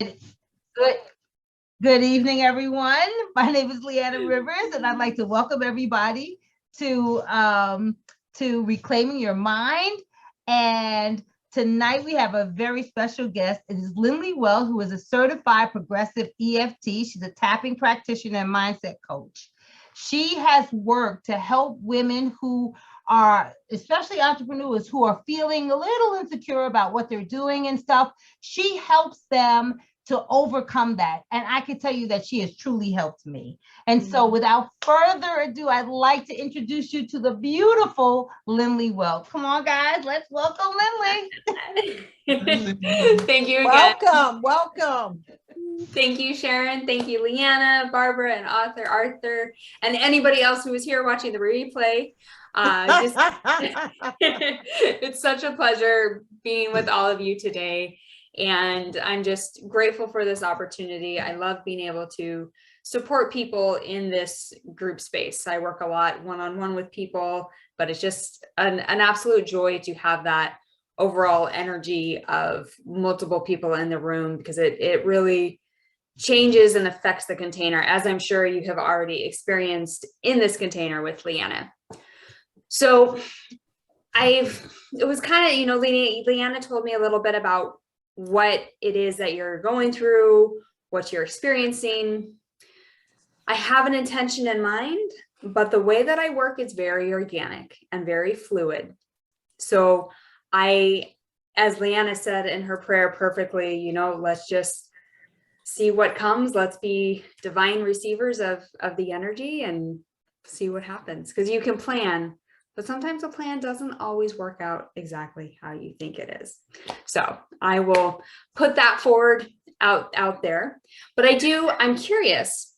Good, good evening, everyone. My name is Leanna Rivers, and I'd like to welcome everybody to Reclaiming Your Mind. And tonight we have a very special guest. It is Lindley Wells, who is a certified progressive EFT. She's a tapping practitioner and mindset coach. She has worked to help women who are, especially entrepreneurs, who are feeling a little insecure about what they're doing and stuff. She helps them to overcome that. And I can tell you that she has truly helped me. And so without further ado, I'd like to introduce you to the beautiful Lindley Wells. Come on, guys, let's welcome Lindley. Thank you again. Welcome. Thank you, Sharon. Thank you, Leanna, Barbara, and author Arthur, and anybody else who was here watching the replay. It's such a pleasure being with all of you today. And I'm just grateful for this opportunity. I love being able to support people in this group space. I work a lot one-on-one with people, but it's just an absolute joy to have that overall energy of multiple people in the room, because it really changes and affects the container, as I'm sure you have already experienced in this container with Leanna. So it was kind of, Leanna told me a little bit about what it is that you're going through, what you're experiencing. I have an intention in mind, but the way that I work is very organic and very fluid. So as Leanna said in her prayer perfectly, let's just see what comes. Let's be divine receivers of the energy and see what happens. Because you can plan, but sometimes a plan doesn't always work out exactly how you think it is. So I will put that forward out there. But I'm curious,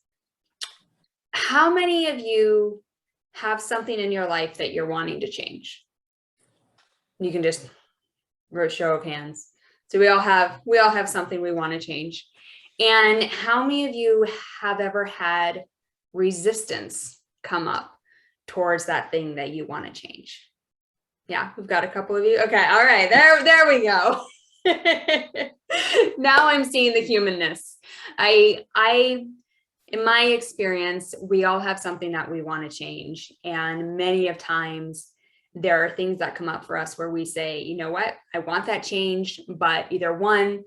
how many of you have something in your life that you're wanting to change? You can just show of hands. So we all have something we want to change. And how many of you have ever had resistance come up towards that thing that you want to change? Yeah, we've got a couple of you. Okay, all right, there we go. Now I'm seeing the humanness. In my experience, we all have something that we want to change, and many of times there are things that come up for us where we say, you know what, I want that change, but either one,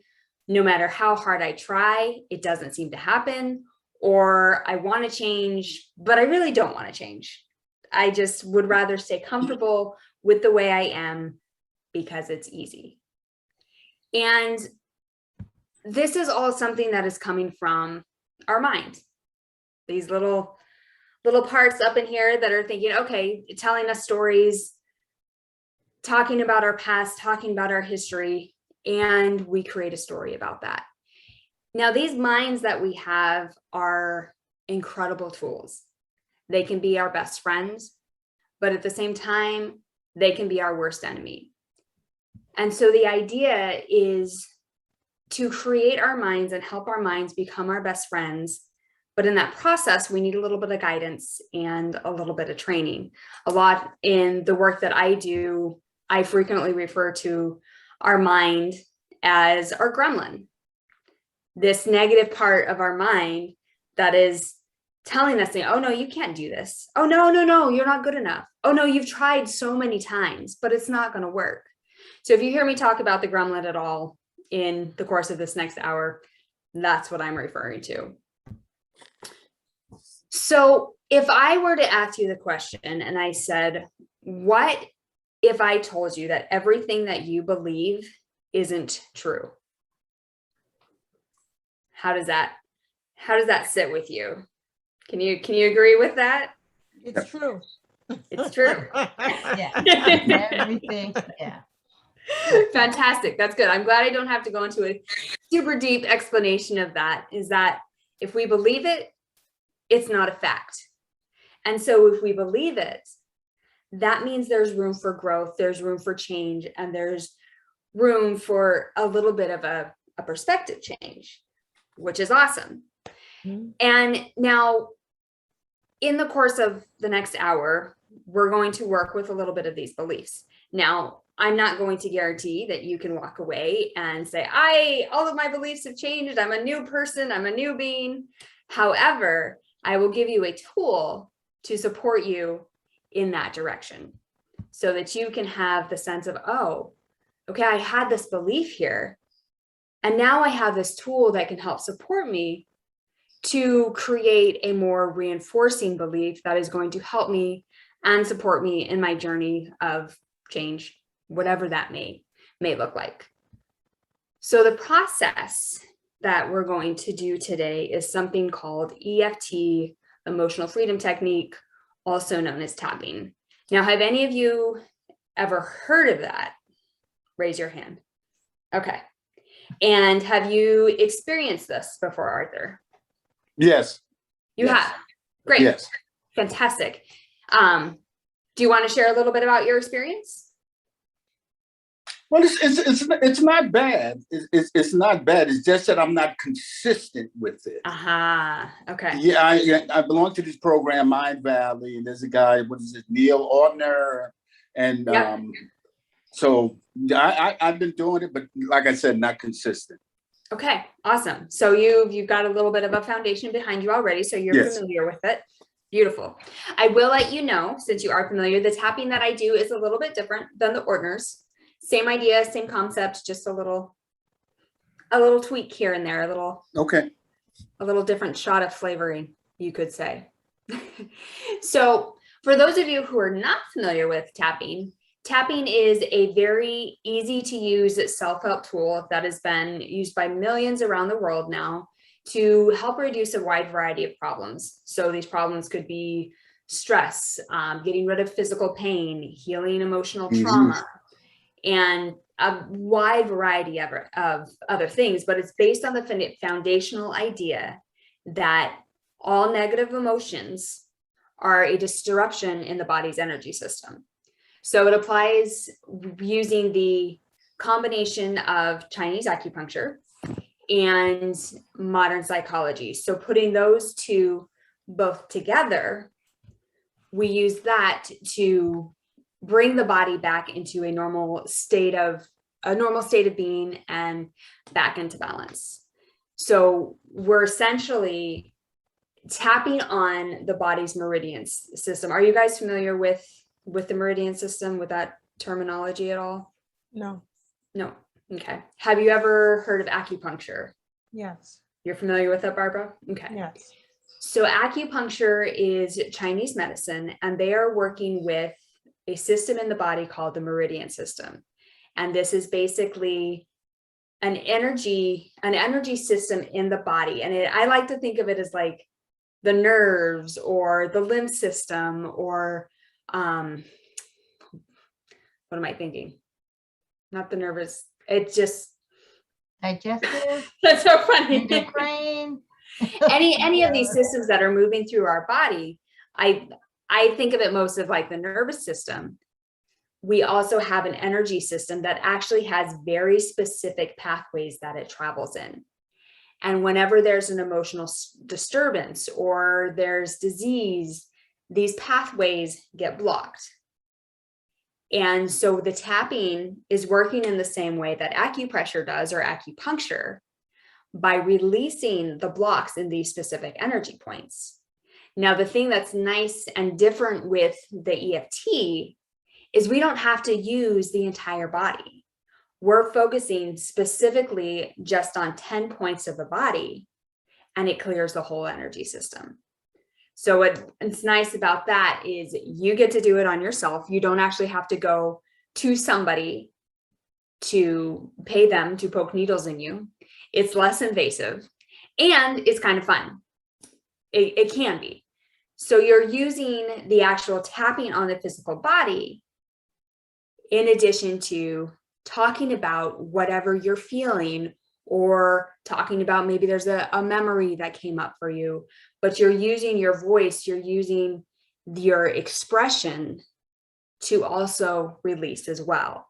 no matter how hard I try, it doesn't seem to happen, or I want to change, but I really don't want to change. I just would rather stay comfortable with the way I am because it's easy. And this is all something that is coming from our mind. These little parts up in here that are thinking, okay, telling us stories, talking about our past, talking about our history, and we create a story about that. Now, these minds that we have are incredible tools. They can be our best friends, but at the same time, they can be our worst enemy. And so the idea is to create our minds and help our minds become our best friends. But in that process, we need a little bit of guidance and a little bit of training. A lot in the work that I do, I frequently refer to our mind as our gremlin, this negative part of our mind that is telling us, oh no, you can't do this. Oh no, you're not good enough. Oh no, you've tried so many times, but it's not going to work. So if you hear me talk about the gremlin at all in the course of this next hour, that's what I'm referring to. So if I were to ask you the question and I said, what if I told you that everything that you believe isn't true? How does that sit with you? Can you agree with that? It's true. It's true. Yeah. Everything. Yeah. Fantastic. That's good. I'm glad I don't have to go into a super deep explanation of that. Is that if we believe it, it's not a fact. And so if we believe it, that means there's room for growth, there's room for change, and there's room for a little bit of a perspective change, which is awesome. Mm-hmm. And now, in the course of the next hour, we're going to work with a little bit of these beliefs. Now, I'm not going to guarantee that you can walk away and say, all of my beliefs have changed. I'm a new person. I'm a new being. However, I will give you a tool to support you in that direction so that you can have the sense of, oh, okay, I had this belief here. And now I have this tool that can help support me to create a more reinforcing belief that is going to help me and support me in my journey of change, whatever that may look like. So the process that we're going to do today is something called EFT, Emotional Freedom Technique, also known as tapping. Now, have any of you ever heard of that? Raise your hand. Okay. And have you experienced this before, Arthur? Yes. You Yes. have. Great. Yes. Fantastic. Do you want to share a little bit about your experience? Well, it's not bad. It's not bad. It's just that I'm not consistent with it. Aha. Okay. Yeah, I belong to this program, Mind Valley, and there's a guy, what is it, Neil Ortner, and Yep. so I've been doing it, but like I said, not consistent. Okay. Awesome. So you've got a little bit of a foundation behind you already, so you're Yes. familiar with it. Beautiful. I will let you know, since you are familiar, the tapping that I do is a little bit different than the Ortners. Same idea, same concept, just a little tweak here and there, Okay. a little different shot of flavoring, you could say. So for those of you who are not familiar with tapping is a very easy to use self-help tool that has been used by millions around the world now to help reduce a wide variety of problems. So these problems could be stress, getting rid of physical pain, healing emotional trauma, and a wide variety of other things, but it's based on the foundational idea that all negative emotions are a disruption in the body's energy system. So it applies using the combination of Chinese acupuncture and modern psychology. So putting those two both together, we use that to bring the body back into a normal state of being and back into balance. So we're essentially tapping on the body's meridian system. Are you guys familiar with the meridian system, with that terminology at all? No. No. Okay. Have you ever heard of acupuncture? Yes. You're familiar with it, Barbara? Okay. Yes. So acupuncture is Chinese medicine, and they are working with a system in the body called the meridian system. And this is basically an energy system in the body. And I like to think of it as like the nerves or the lymph system, or what am I thinking? Not the nervous. It just Digestive, that's so funny. endocrine. any of these systems that are moving through our body, I think of it most of like the nervous system. We also have an energy system that actually has very specific pathways that it travels in. And whenever there's an emotional disturbance or there's disease, these pathways get blocked. And so the tapping is working in the same way that acupressure does, or acupuncture, by releasing the blocks in these specific energy points. Now, the thing that's nice and different with the EFT is we don't have to use the entire body. We're focusing specifically just on 10 points of the body, and it clears the whole energy system. So what's nice about that is you get to do it on yourself. You don't actually have to go to somebody to pay them to poke needles in you. It's less invasive, and it's kind of fun. It can be. So you're using the actual tapping on the physical body in addition to talking about whatever you're feeling, or talking about maybe there's a memory that came up for you, but you're using your voice, you're using your expression to also release as well.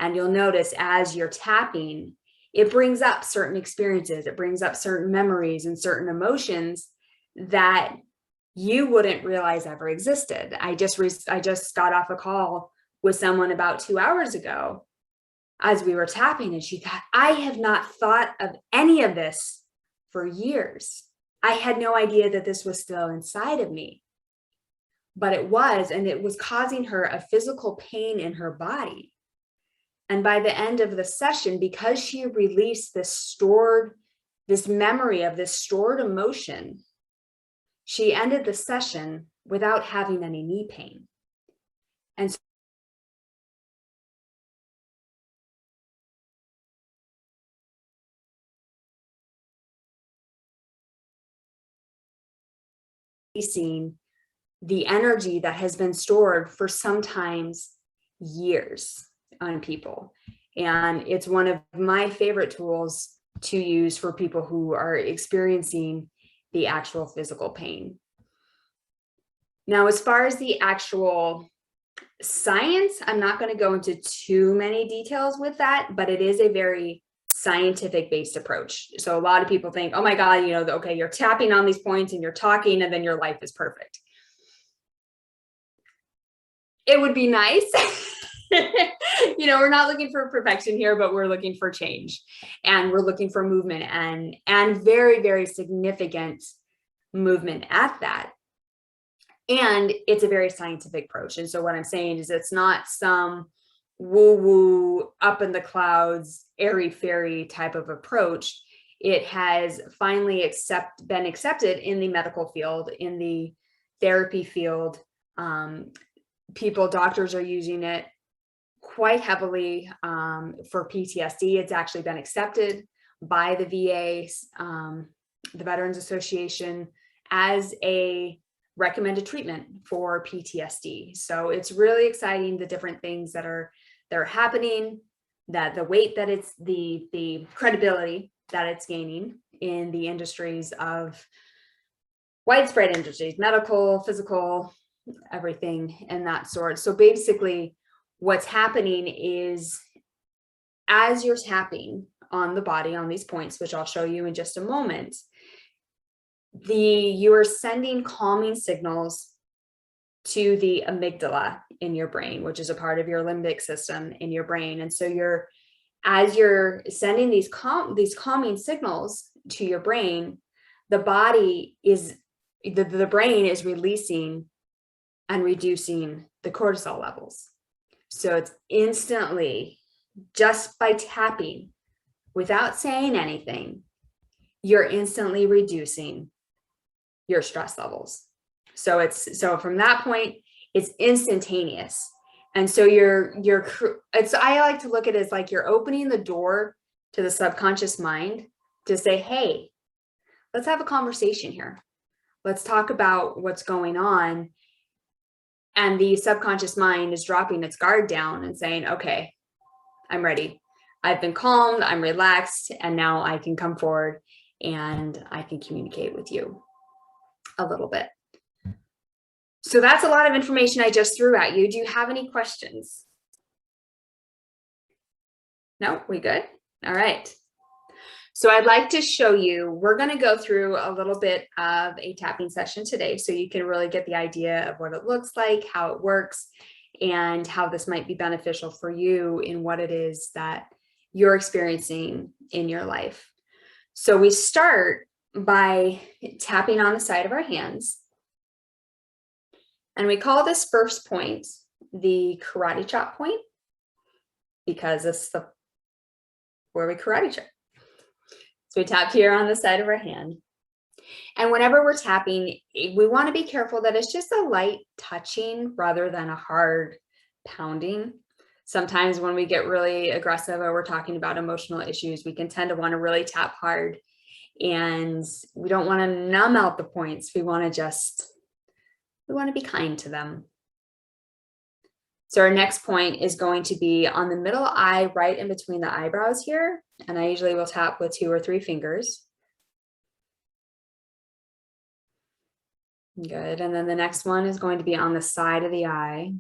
And you'll notice as you're tapping, it brings up certain experiences, it brings up certain memories and certain emotions that you wouldn't realize ever existed. I just got off a call with someone about 2 hours ago as we were tapping, and she thought, I have not thought of any of this for years. I had no idea that this was still inside of me, but it was, and it was causing her a physical pain in her body. And by the end of the session, because she released this memory of this stored emotion, she ended the session without having any knee pain. And so releasing the energy that has been stored for sometimes years on people. And it's one of my favorite tools to use for people who are experiencing the actual physical pain. Now, as far as the actual science, I'm not going to go into too many details with that, but it is a very scientific based approach. So a lot of people think, oh my God, okay, you're tapping on these points and you're talking and then your life is perfect. It would be nice. We're not looking for perfection here, but we're looking for change, and we're looking for movement, and very, very significant movement at that. And it's a very scientific approach. And so what I'm saying is it's not some woo-woo up in the clouds, airy-fairy type of approach. It has finally been accepted in the medical field, in the therapy field. Doctors are using it quite heavily for PTSD. It's actually been accepted by the VA, the Veterans Association, as a recommended treatment for PTSD. So it's really exciting, the different things that are happening, that the weight that it's, the credibility that it's gaining in the industries of widespread industries, medical, physical, everything and that sort. So basically what's happening is, as you're tapping on the body on these points, which I'll show you in just a moment, you are sending calming signals to the amygdala in your brain, which is a part of your limbic system in your brain. And so as you're sending these calming signals to your brain, the brain is releasing and reducing the cortisol levels. So it's instantly, just by tapping, without saying anything, you're instantly reducing your stress levels. So from that point, it's instantaneous. And so I like to look at it as like you're opening the door to the subconscious mind to say, hey, let's have a conversation here. Let's talk about what's going on. And the subconscious mind is dropping its guard down and saying, okay, I'm ready. I've been calmed, I'm relaxed, and now I can come forward and I can communicate with you a little bit. So that's a lot of information I just threw at you. Do you have any questions? No, we good? All right. So I'd like to show you, we're going to go through a little bit of a tapping session today so you can really get the idea of what it looks like, how it works, and how this might be beneficial for you in what it is that you're experiencing in your life. So we start by tapping on the side of our hands. And we call this first point the karate chop point, because it's where we karate chop. So we tap here on the side of our hand. And whenever we're tapping, we want to be careful that it's just a light touching rather than a hard pounding. Sometimes when we get really aggressive or we're talking about emotional issues, we can tend to want to really tap hard, and we don't want to numb out the points. We want to be kind to them. So our next point is going to be on the middle eye, right in between the eyebrows here. And I usually will tap with 2 or 3 fingers. Good. And then the next one is going to be on the side of the eye.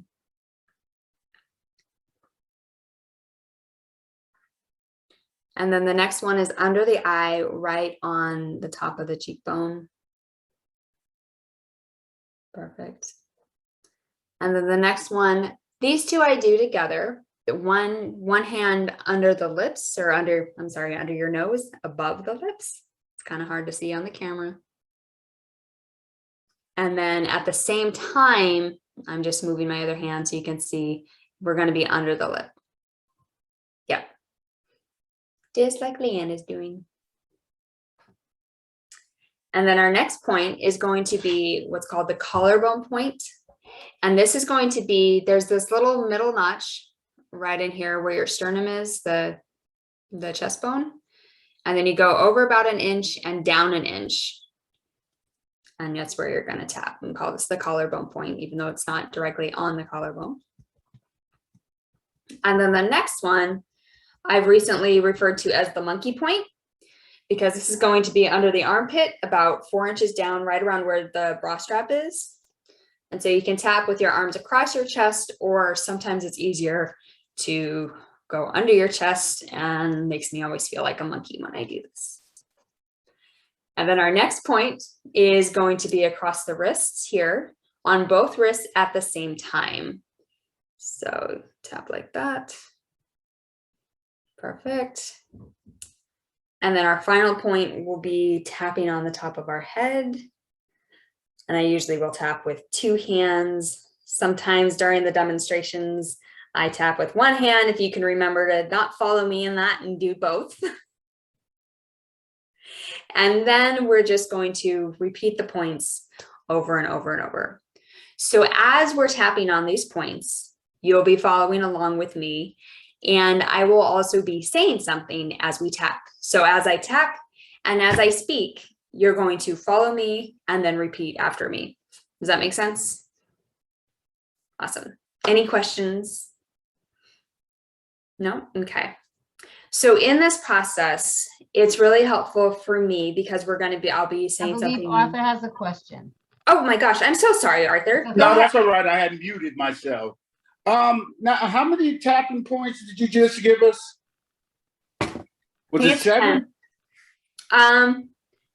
And then the next one is under the eye, right on the top of the cheekbone. Perfect. And then the next one, These two I do together. The one hand under the lips or under your nose, above the lips. It's kind of hard to see on the camera. And then at the same time, I'm just moving my other hand so you can see we're going to be under the lip. Yep. Just like Leanne is doing. And then our next point is going to be what's called the collarbone point. And this is going to be, there's this little middle notch right in here where your sternum is, the chest bone. And then you go over about an inch and down an inch. And that's where you're going to tap and call this the collarbone point, even though it's not directly on the collarbone. And then the next one I've recently referred to as the monkey point, because this is going to be under the armpit, about 4 inches down, right around where the bra strap is. And so you can tap with your arms across your chest, or sometimes it's easier to go under your chest, and makes me always feel like a monkey when I do this. And then our next point is going to be across the wrists here, on both wrists at the same time. So tap like that. Perfect. And then our final point will be tapping on the top of our head. And I usually will tap with 2 hands. Sometimes during the demonstrations, I tap with 1 hand. If you can remember to not follow me in that and do both. And then we're just going to repeat the points over and over and over. So as we're tapping on these points, you'll be following along with me, and I will also be saying something as we tap. So as I tap and as I speak, you're going to follow me and then repeat after me. Does that make sense? Awesome. Any questions? No? Okay. So in this process, it's really helpful for me because I'll be I saying believe something. Arthur has a question. Oh my gosh, I'm so sorry, Arthur. Go No, ahead. that's all right. I had muted myself. Now, how many tapping points did you just give us? Was it It's 7? 10.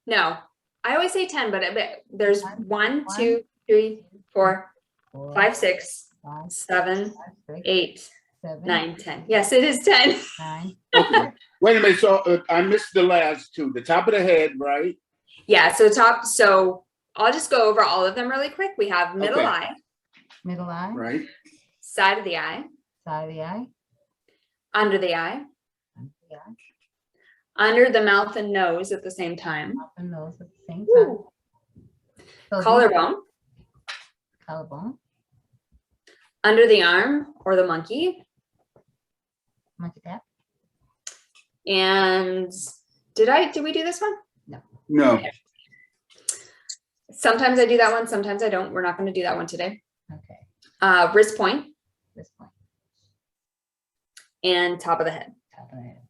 No, I always say 10, but there's 1, 2, 3, 4, 4, 5, 6, 5, 7, 6, 8, 7, 9, 10. Yes, it is 10. 9. Okay. Wait a minute. So I missed the last 2. The top of the head, right? Yeah, so I'll just go over all of them really quick. We have middle Okay. eye, Middle eye, Right. side of the eye, side of the eye, under the eye, under the eye, under the mouth and nose at the same time, mouth and nose at the same time. Woo. So these- Collarbone, Collarbone, under the arm or the monkey. monkey tap. And did we do this one? No. Sometimes I do that one, sometimes I don't. We're not going to do that one today. Okay, Wrist point this point, and top of the head. top of the head.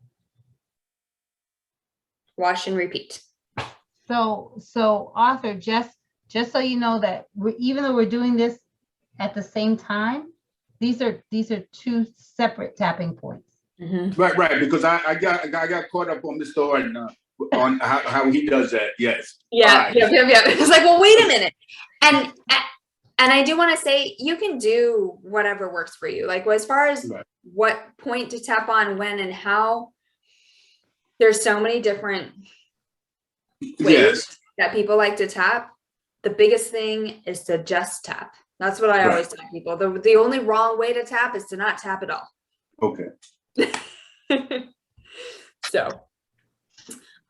Wash and repeat. So Arthur, just so you know that even though we're doing this at the same time, these are 2 separate tapping points. Right. Because I got caught up on the story on how he does that. Yes. Yeah, Right. yeah. It's like, well, wait a minute. And I do want to say you can do whatever works for you. Like as far as Right. what point to tap on, when and how, there's so many different ways Yes. that people like to tap. The biggest thing is to just tap. That's what I always tell people. The only wrong way to tap is to not tap at all. Okay. So,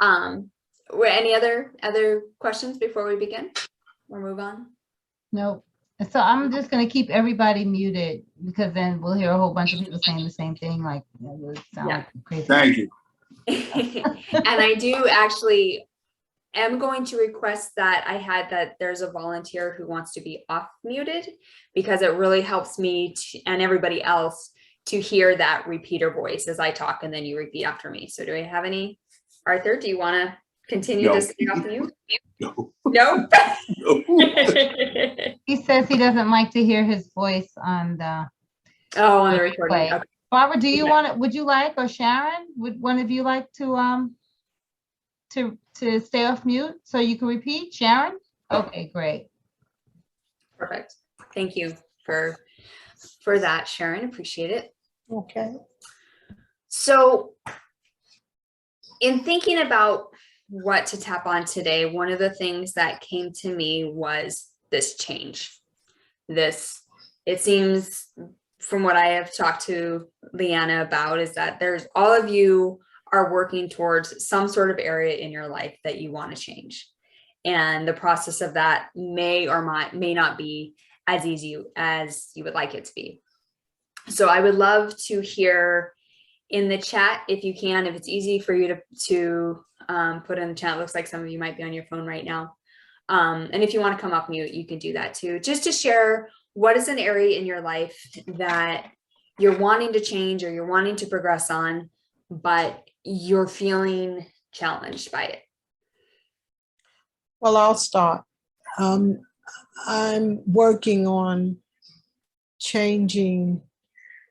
any other questions before we begin or move on? No. So I'm just gonna keep everybody muted because then we'll hear a whole bunch of people saying the same thing, like it would sound Yeah. like crazy. Thank you. And I do actually am going to request that there's a volunteer who wants to be off muted, because it really helps me and everybody else to hear that repeater voice as I talk, and then you repeat after me. So do I have any? Arthur, do you want to continue No. to stay off mute? No. No. He says he doesn't like to hear his voice on the. Oh, on the recording. Wait. Okay. Barbara, do you Okay. want to, would you like, or Sharon, would one of you like to stay off mute so you can repeat? Sharon? Okay, great. Perfect. Thank you for for that, Sharon. Appreciate it. Okay. So in thinking about what to tap on today, one of the things that came to me was this change. It seems from what I have talked to Leanna about is that there's all of you are working towards some sort of area in your life that you want to change. And the process of that may not be as easy as you would like it to be. So I would love to hear in the chat, if you can, if it's easy for you to put in the chat. It looks like some of you might be on your phone right now. And if you want to come off mute, you can do that too. Just to share, what is an area in your life that you're wanting to change or you're wanting to progress on, but you're feeling challenged by it? Well, I'll start. I'm working on changing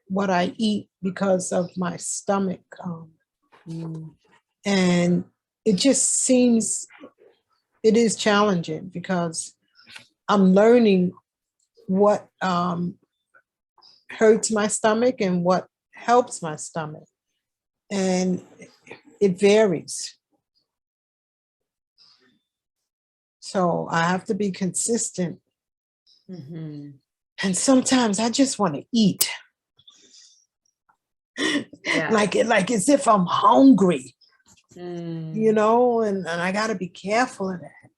what I eat because of my stomach. And it just seems, it is challenging because I'm learning what hurts my stomach and what helps my stomach. And it varies. So I have to be consistent. Mm-hmm. And sometimes I just want to eat. Yeah. like as if I'm hungry, Mm. you know, and I got to be careful of that.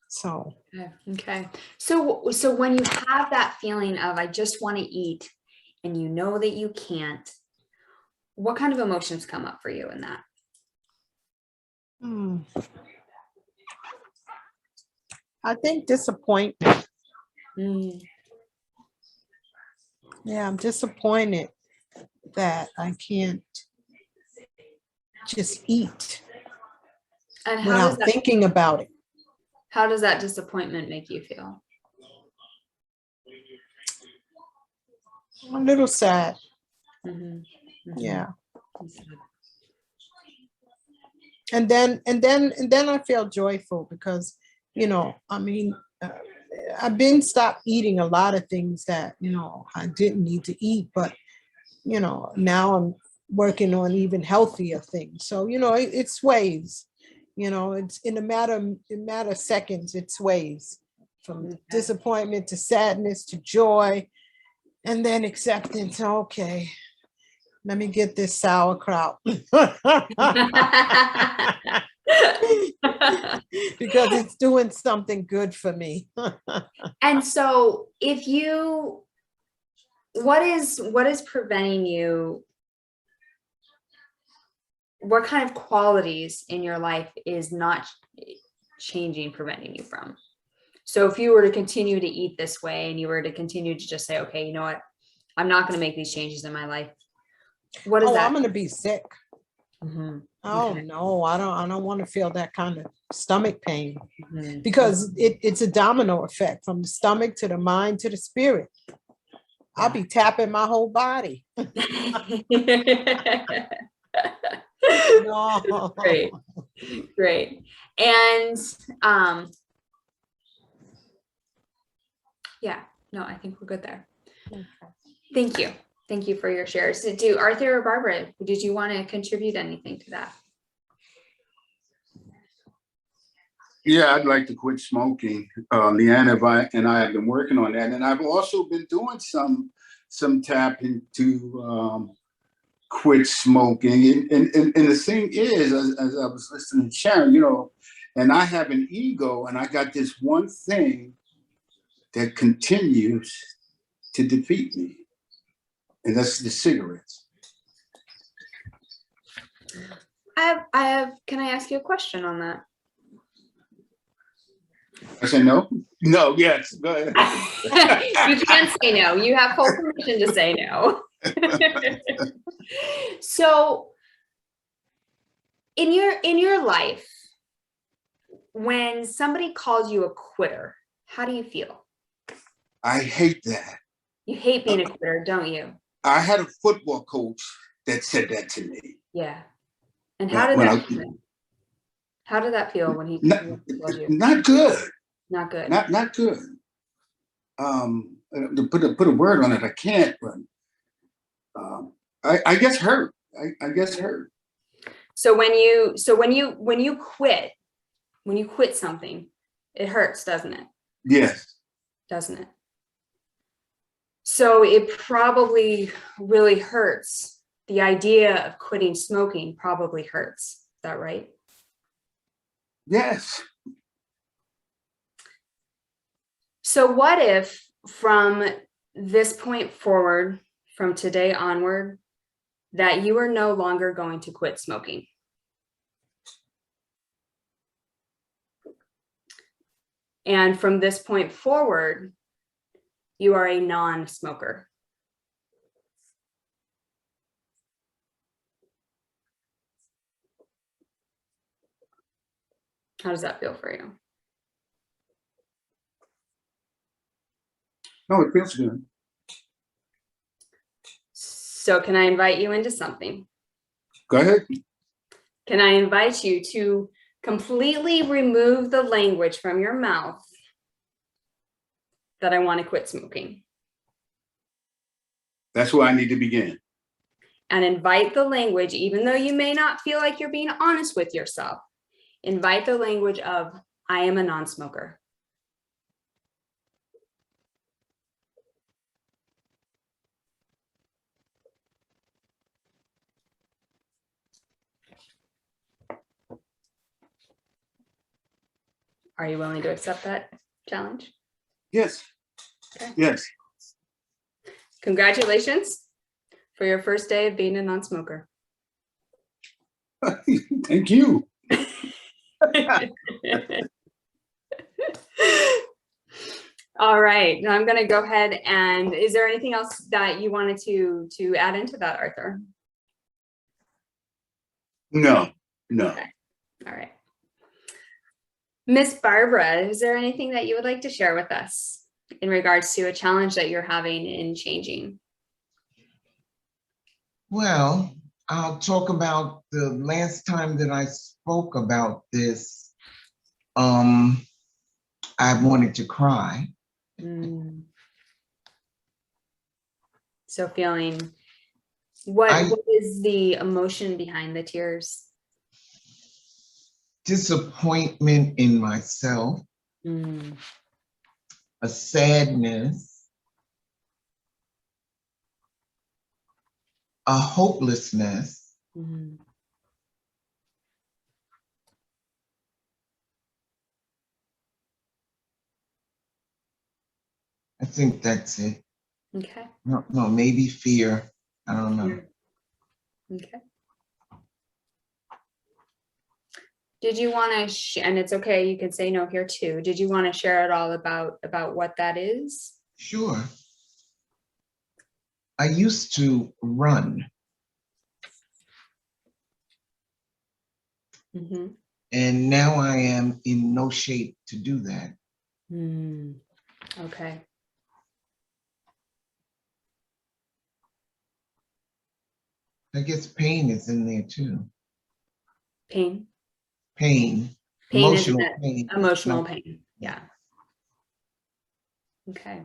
So Okay. So when you have that feeling of, I just want to eat, and you know that you can't, what kind of emotions come up for you in that? I think disappointment. Mm. Yeah, I'm disappointed that I can't just eat And how does without thinking about it. how does that disappointment make you feel? I'm a little sad. Mhm. Mhm. Yeah. And then I feel joyful because, you know, I mean, I've been stopped eating a lot of things that, you know, I didn't need to eat, but, you know, now I'm working on even healthier things. So, you know, it sways, you know, it's in a matter of seconds, it sways from Okay. disappointment to sadness to joy, and then acceptance. Okay, let me get this sauerkraut. Because it's doing something good for me. And so if you, what is preventing you? What kind of qualities in your life is not changing, preventing you from? So if you were to continue to eat this way and you were to continue to just say, okay, you know what, I'm not going to make these changes in my life. What is that? I'm going to be sick. Mhm. Oh Okay. no, I don't want to feel that kind of stomach pain, Mhm. because it's a domino effect from the stomach to the mind to the spirit. I'll be tapping my whole body. No. Great. Great. And yeah, no, I think we're good there. Thank you. Thank you for your shares. Do Arthur or Barbara, did you want to contribute anything to that? Yeah, I'd like to quit smoking. Leanna and I have been working on that, and I've also been doing some tapping to quit smoking. And the thing is, as I was listening to Sharon, you know, and I have an ego, and I got this one thing that continues to defeat me, and that's the cigarettes. I have, can I ask you a question on that? I said no. No. Yes. Go ahead. You can say no. You have full permission to say no. So in your life, when somebody calls you a quitter, how do you feel? I hate that. You hate being a quitter, don't you? I had a football coach that said that to me. Yeah. And how did that feel? How did that feel when he told you? Not good. Not good. Not good. to put a word on it. I can't, but I guess hurt. I guess hurt. So when you quit something, it hurts, doesn't it? Yes. Doesn't it? So it probably really hurts. The idea of quitting smoking probably hurts. Is that right? Yes. So what if from this point forward, from today onward, that you are no longer going to quit smoking? And from this point forward, you are a non-smoker. How does that feel for you? No, it feels good. So can I invite you into something? Go ahead. Can I invite you to completely remove the language from your mouth that I want to quit smoking? That's where I need to begin. And invite the language, even though you may not feel like you're being honest with yourself, invite the language of, I am a non-smoker. Are you willing to accept that challenge? Yes. Okay. Yes. Congratulations for your first day of being a non-smoker. Thank you. All right, now I'm going to go ahead and is there anything else that you wanted to add into that, Arthur? No, no. Okay. All right. Miss Barbara, is there anything that you would like to share with us in regards to a challenge that you're having in changing? Well, I'll talk about the last time that I spoke about this. I wanted to cry. So feeling, what is the emotion behind the tears? Disappointment in myself, a sadness, a hopelessness, I think that's it. Okay. No, maybe fear. I don't know. Okay. Did you want to, and it's okay, you can say no here too. Did you want to share at all about what that is? Sure. I used to run. And now I am in no shape to do that. Okay. I guess pain is in there too. Pain. Pain. Pain, Emotional isn't it? pain. Emotional pain. Yeah. Okay.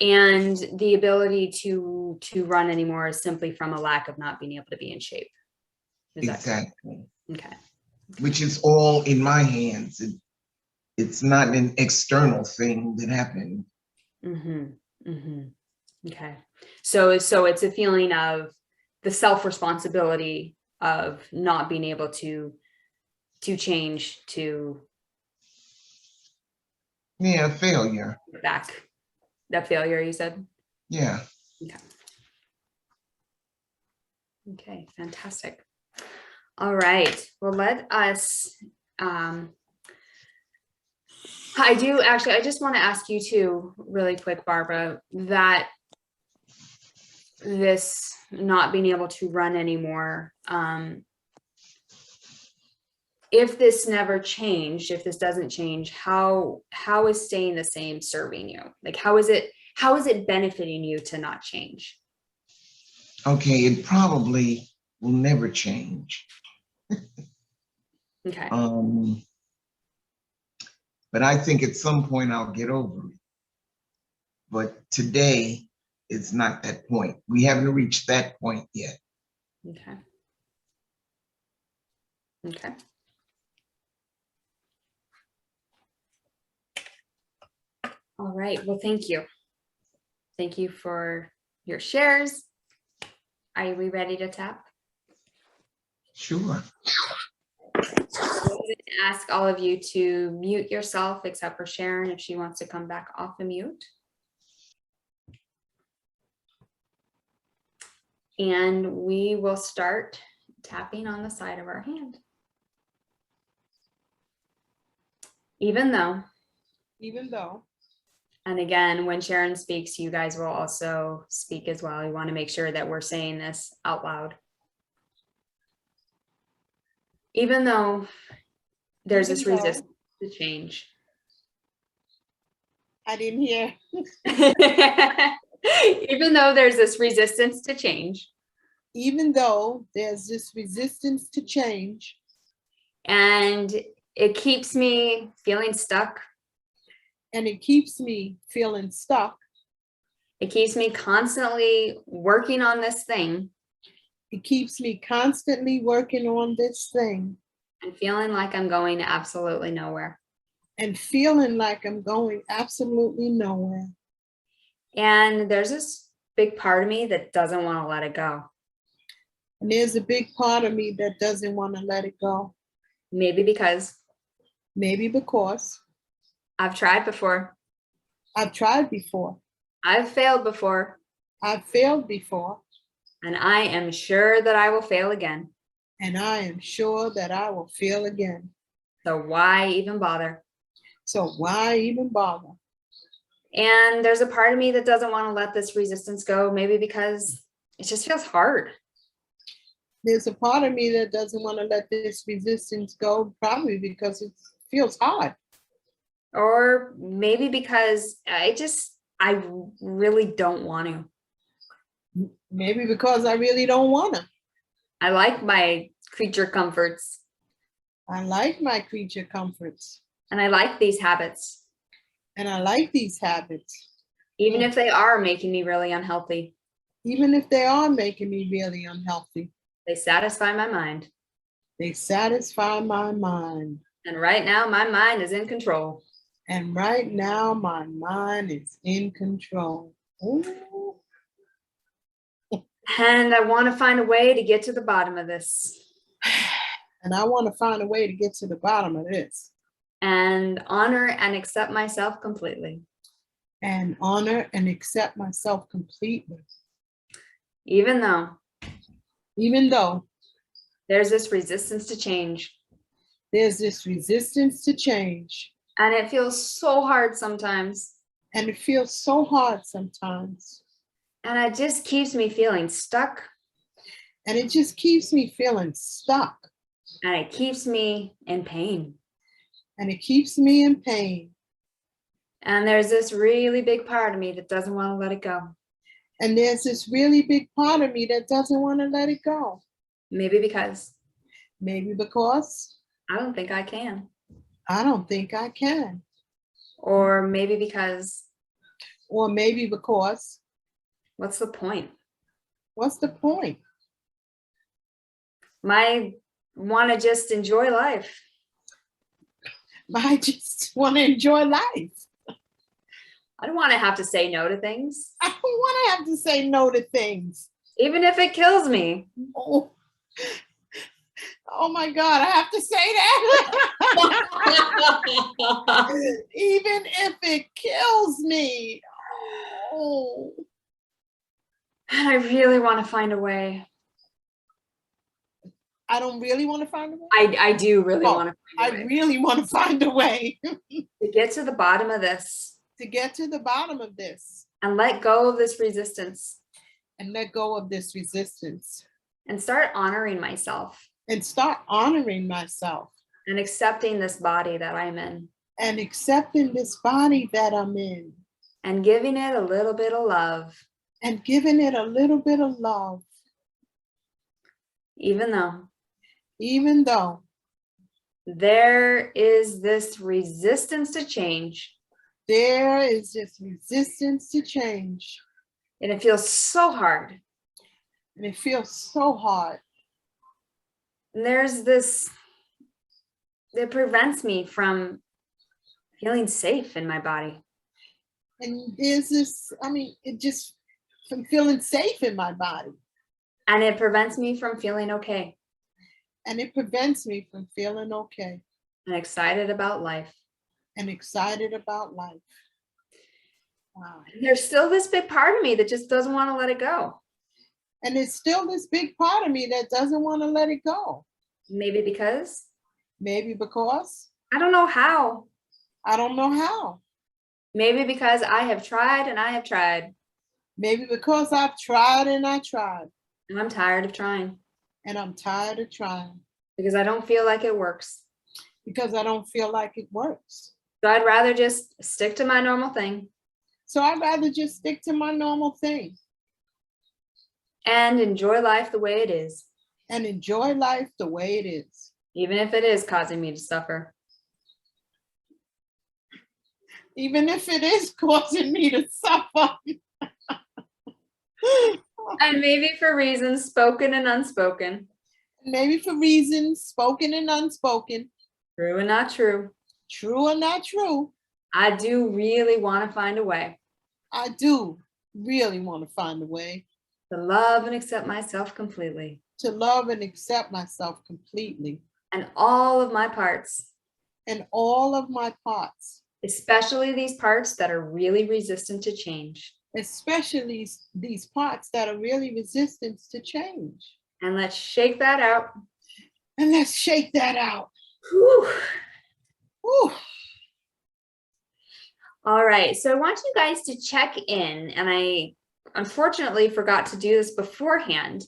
And the ability to run anymore is simply from a lack of not being able to be in shape. Is that correct? Exactly. Okay. Which is all in my hands. It's not an external thing that happened. Okay. So it's a feeling of the self-responsibility of not being able to change, to Failure. back. That failure, you said? Yeah. Okay. Okay, fantastic. All right. Well, let us, I just want to ask you too, really quick, Barbara, that this not being able to run anymore, if this never changed, if this doesn't change, how is staying the same serving you? Like, how is it benefiting you to not change? Okay, it probably will never change. Okay. But I think at some point I'll get over it. but today it's not that point. We haven't reached that point yet. Okay. Okay. All right. Well, thank you. Thank you for your shares. Are we ready to tap? Sure. I'm going to ask all of you to mute yourself except for Sharon if she wants to come back off the mute. And we will start tapping on the side of our hand. Even though, and again, when Sharon speaks, you guys will also speak as well. You want to make sure that we're saying this out loud. Even though there's this resistance to change. I didn't hear. Even though there's this resistance to change. Even though there's this resistance to change. And it keeps me feeling stuck. And it keeps me feeling stuck. It keeps me constantly working on this thing. It keeps me constantly working on this thing. And feeling like I'm going absolutely nowhere. And feeling like I'm going absolutely nowhere. And there's this big part of me that doesn't want to let it go. And there's a big part of me that doesn't want to let it go. Maybe because I've tried before. I've tried before. I've failed before. I've failed before. And I am sure that I will fail again. And I am sure that I will fail again. So why even bother? So why even bother? And there's a part of me that doesn't want to let this resistance go, maybe because it just feels hard. There's a part of me that doesn't want to let this resistance go, probably because it feels hard. Or maybe because I really don't want to. Maybe because I really don't want to. I like my creature comforts. I like my creature comforts. And I like these habits. And I like these habits. Even if they are making me really unhealthy. Even if they are making me really unhealthy. They satisfy my mind. They satisfy my mind. And right now, my mind is in control. And right now, my mind is in control. Ooh. And I want to find a way to get to the bottom of this. And I want to find a way to get to the bottom of this. And honor and accept myself completely. And honor and accept myself completely. Even though there's this resistance to change. There's this resistance to change. And it feels so hard sometimes. And it feels so hard sometimes. And it just keeps me feeling stuck. And it just keeps me feeling stuck. And it keeps me in pain. And it keeps me in pain. And there's this really big part of me that doesn't want to let it go. And there's this really big part of me that doesn't want to let it go. Maybe because I don't think I can. I don't think I can. Or maybe because what's the point? What's the point? I want to just enjoy life. I just want to enjoy life. I don't want to have to say no to things. I don't want to have to say no to things. Even if it kills me. Oh my God, I have to say that. Even if it kills me. Oh. And I really want to find a way. I don't really want to find a way. I do really want to find a way. I really want to find a way. To get to the bottom of this. To get to the bottom of this. And let go of this resistance. And let go of this resistance. And start honoring myself. And start honoring myself. And accepting this body that I'm in. And accepting this body that I'm in. And giving it a little bit of love. And giving it a little bit of love. Even though there is this resistance to change. There is this resistance to change, And it feels so hard. and it feels so hard. And there's this that prevents me from feeling safe in my body. And there's this, I mean, it just, from feeling safe in my body. And it prevents me from feeling okay And it prevents me from feeling okay and excited about life. and excited about life. Wow. There's still this big part of me that just doesn't want to let it go. And there's still this big part of me that doesn't want to let it go. Maybe because Maybe because I don't know how. I don't know how. Maybe because I have tried and I have tried. Maybe because I've tried and I tried, And I'm tired of trying and I'm tired of trying because I don't feel like it works. because I don't feel like it works. So I'd rather just stick to my normal thing So I'd rather just stick to my normal thing and enjoy life the way it is, and enjoy life the way it is. even if it is causing me to suffer. Even if it is causing me to suffer. And maybe for reasons spoken and unspoken, Maybe for reasons spoken and unspoken, true and not true, true or not true, I do really want to find a way I do really want to find a way to love and accept myself completely to love and accept myself completely and all of my parts, and all of my parts, especially these parts that are really resistant to change. especially these parts that are really resistant to change. And let's shake that out. And let's shake that out. Whew. Whew. All right, so I want you guys to check in, and I unfortunately forgot to do this beforehand,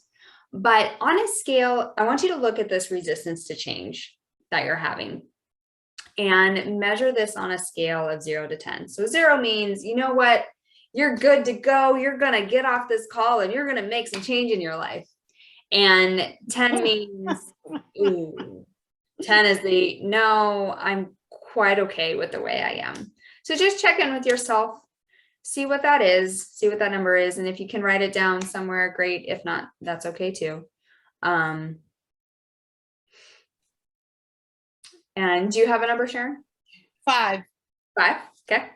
but on a scale, I want you to look at this resistance to change that you're having and measure this on a scale of 0 to 10. So 0 means, you know what, you're good to go, you're gonna get off this call and you're gonna make some change in your life. And 10 means, ooh, 10 is the, no, I'm quite okay with the way I am. So just check in with yourself, see what that is, see what that number is. And if you can write it down somewhere, great. If not, that's okay too. And do you have a number, Sharon? 5. 5? Okay.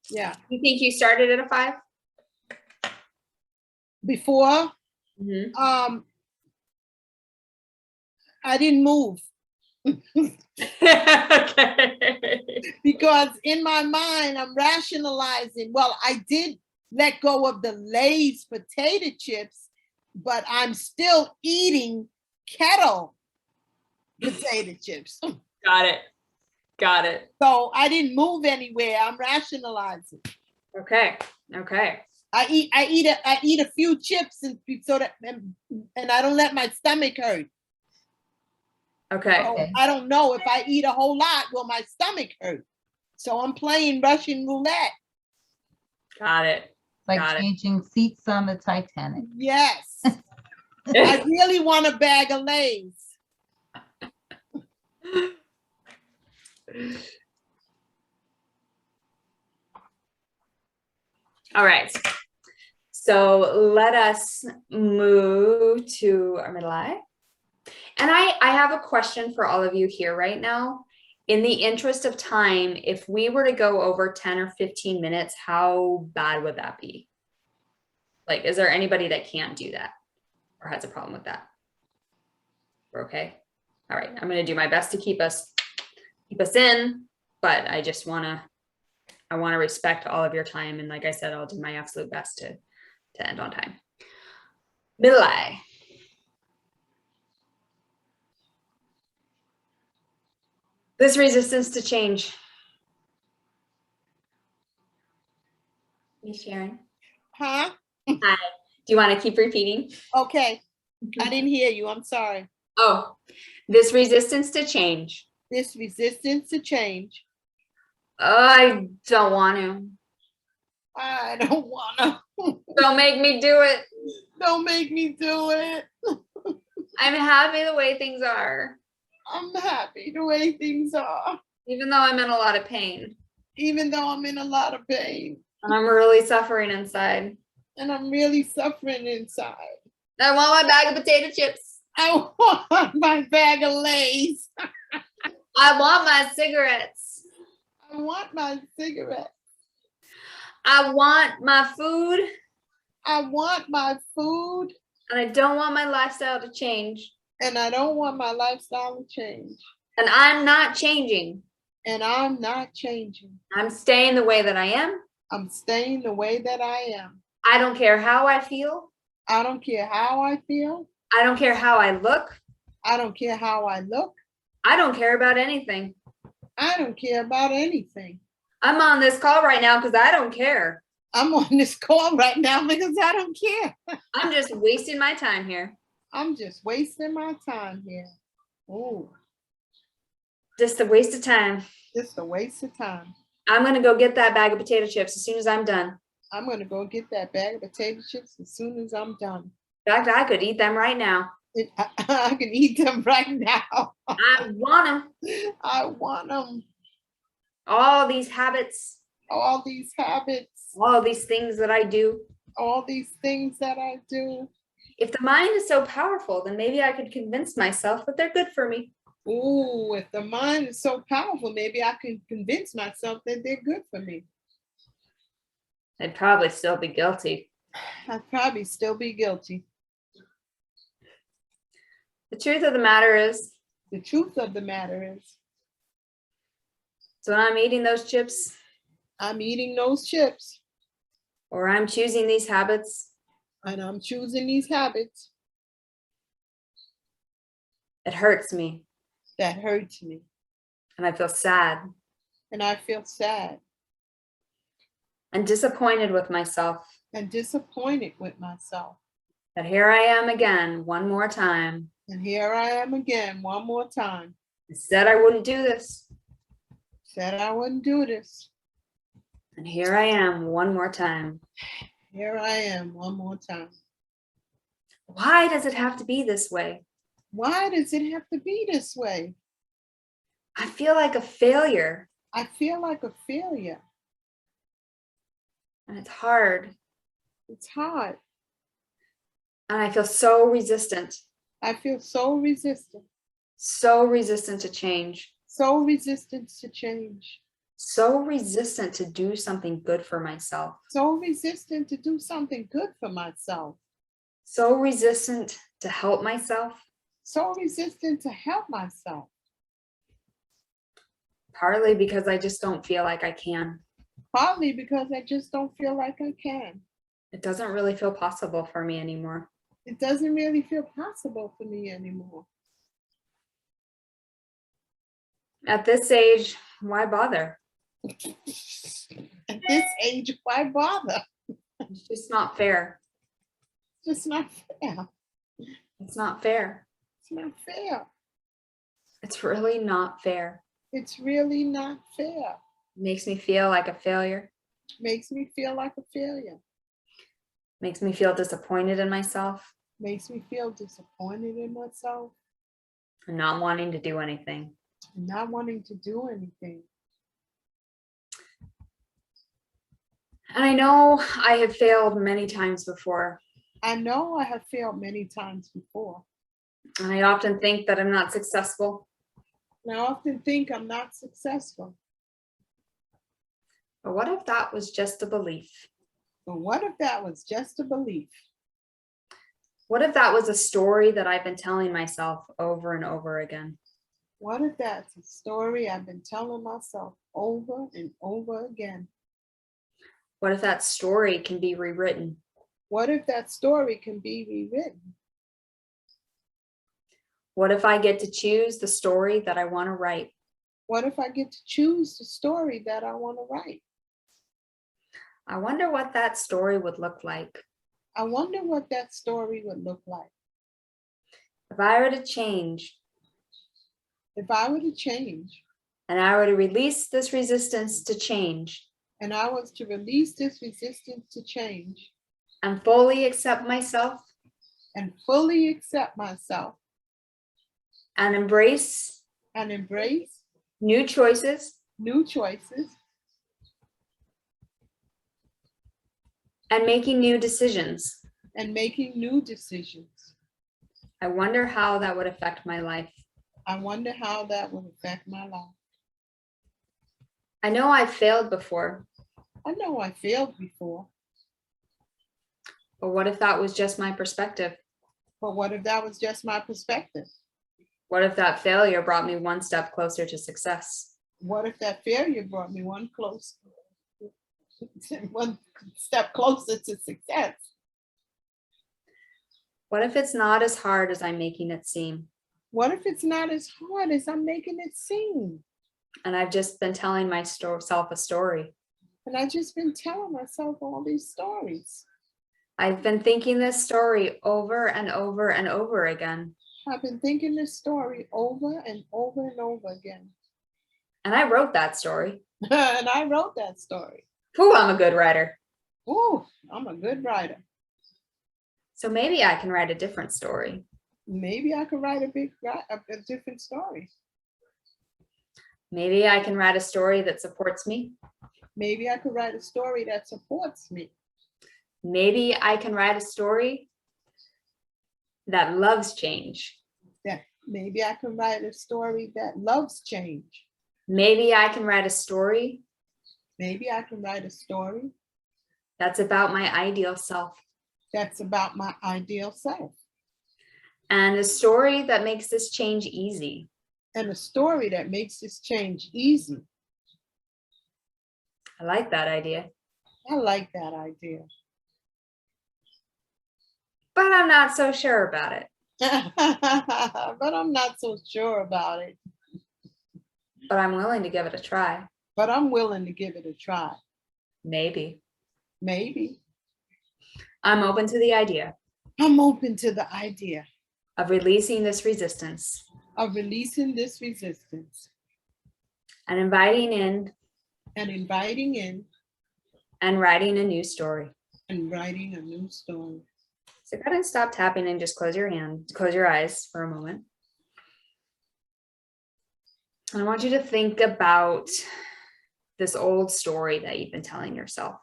Yeah. You think you started at a 5? Before, Mm-hmm. I didn't move Okay. because in my mind, I'm rationalizing, well, I did let go of the Lay's potato chips, but I'm still eating kettle potato chips. Got it. Got it. So I didn't move anywhere. I'm rationalizing. Okay. Okay. I eat a few chips and so that and I don't let my stomach hurt. Okay. So I don't know if I eat a whole lot, will my stomach hurt? So I'm playing Russian roulette. Got it. Like Got it. changing seats on the Titanic. Yes. I really want a bag of Lay's. All right. So let us move to our middle eye. And I have a question for all of you here right now. In the interest of time, if we were to go over 10 or 15 minutes, how bad would that be? Like, is there anybody that can't do that or has a problem with that? We're okay. All right. I'm going to do my best to keep us in, but I just want to respect all of your time. And like I said, I'll do my absolute best to end on time. Middle eye. This resistance to change. Miss Sharon. Huh? Hi. Do you want to keep repeating? Okay. I didn't hear you. I'm sorry. Oh, this resistance to change. This resistance to change. I don't want to. I don't wanna. Don't make me do it. Don't make me do it. I'm happy the way things are, I'm happy the way things are. even though I'm in a lot of pain. even though I'm in a lot of pain And I'm really suffering inside. and I'm really suffering inside. I want my bag of potato chips. I want my bag of Lay's. I want my cigarettes. I want my cigarette. I want my food. I want my food. And I don't want my lifestyle to change. And I don't want my lifestyle to change. And I'm not changing. And I'm not changing. I'm staying the way that I am. I'm staying the way that I am. I don't care how I feel. I don't care how I feel. I don't care how I look. I don't care how I look. I don't care about anything. I don't care about anything. I'm on this call right now because I don't care. I'm on this call right now because I don't care. I'm just wasting my time here. I'm just wasting my time here. Ooh, Just a waste of time. just a waste of time. I'm going to go get that bag of potato chips as soon as I'm done. I'm gonna go get that bag of potato chips as soon as I'm done. In fact, I could eat them right now. I can eat them right now. I want them. I want them. All these habits, All these habits, all these things that I do. all these things that I do. If the mind is so powerful, then maybe I could convince myself that they're good for me. Ooh, if the mind is so powerful, maybe I can convince myself that they're good for me. I'd probably still be guilty. I'd probably still be guilty. The truth of the matter is, The truth of the matter is, so when I'm eating those chips I'm eating those chips or I'm choosing these habits, and I'm choosing these habits it hurts me that hurts me. and I feel sad And I feel sad and disappointed with myself and disappointed with myself. that here I am again one more time. And here I am again, one more time. I said I wouldn't do this. Said I wouldn't do this. And here I am one more time. Here I am, one more time. Why does it have to be this way? Why does it have to be this way? I feel like a failure I feel like a failure. and it's hard. It's hard. And I feel so resistant I feel so resistant to change, so resistant to change, so resistant to do something good for myself, so resistant to do something good for myself, so resistant to help myself, so resistant to help myself, partly because I just don't feel like I can. partly because I just don't feel like I can. It doesn't really feel possible for me anymore. It doesn't really feel possible for me anymore. At this age, why bother? At this age, why bother? It's just not fair. It's just not fair. It's not fair. It's not fair. It's really not fair. It's really not fair. It makes me feel like a failure. Makes me feel like a failure. Makes me feel disappointed in myself Makes me feel disappointed in myself and not wanting to do anything. and not wanting to do anything. And I know I have failed many times before. I know I have failed many times before. And I often think that I'm not successful. And I often think I'm not successful. But what if that was just a belief? But what if that was just a belief? What if that was a story that I've been telling myself over and over again? What if that's a story I've been telling myself over and over again? What if that story can be rewritten? What if that story can be rewritten? What if I get to choose the story that I want to write? What if I get to choose the story that I want to write? I wonder what that story would look like. I wonder what that story would look like. If I were to change If I were to change and I were to release this resistance to change and I was to release this resistance to change and fully accept myself and fully accept myself and embrace and embrace new choices, new choices, and making new decisions. and making new decisions. I wonder how that would affect my life. I wonder how that would affect my life. I know I've failed before, I know I failed before, but what if that was just my perspective? but what if that was just my perspective? What if that failure brought me one step closer to success? What if that failure brought me one step closer to success? What if it's not as hard as I'm making it seem? What if it's not as hard as I'm making it seem? And I've just been telling myself a story. And I've just been telling myself all these stories. I've been thinking this story over and over and over again. I've been thinking this story over and over and over again. And I wrote that story. And I wrote that story. Whew, I'm a good writer. Ooh, I'm a good writer. So maybe I can write a different story. Maybe I could write a different story. Maybe I can write a story that supports me. Maybe I could write a story that supports me. Maybe I can write a story that loves change. Maybe I can write a story that loves change. Maybe I can write a story Maybe I can write a story that's about my ideal self. that's about my ideal self. And a story that makes this change easy. And a story that makes this change easy. I like that idea. I like that idea. But I'm not so sure about it. But I'm not so sure about it. But I'm willing to give it a try. But I'm willing to give it a try. Maybe. Maybe. I'm open to the idea I'm open to the idea of releasing this resistance of releasing this resistance and inviting in and inviting in and writing a new story. and writing a new story. So go ahead and stop tapping and just close your eyes for a moment. And I want you to think about this old story that you've been telling yourself.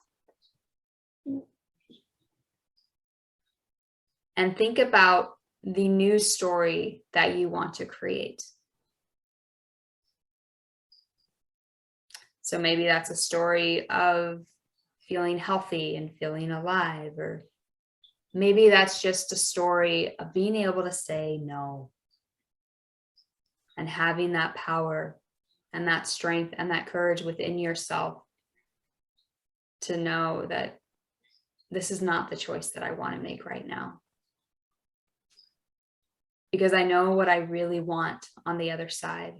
And think about the new story that you want to create. So maybe that's a story of feeling healthy and feeling alive, or maybe that's just a story of being able to say no and having that power and that strength and that courage within yourself to know that this is not the choice that I want to make right now. Because I know what I really want on the other side.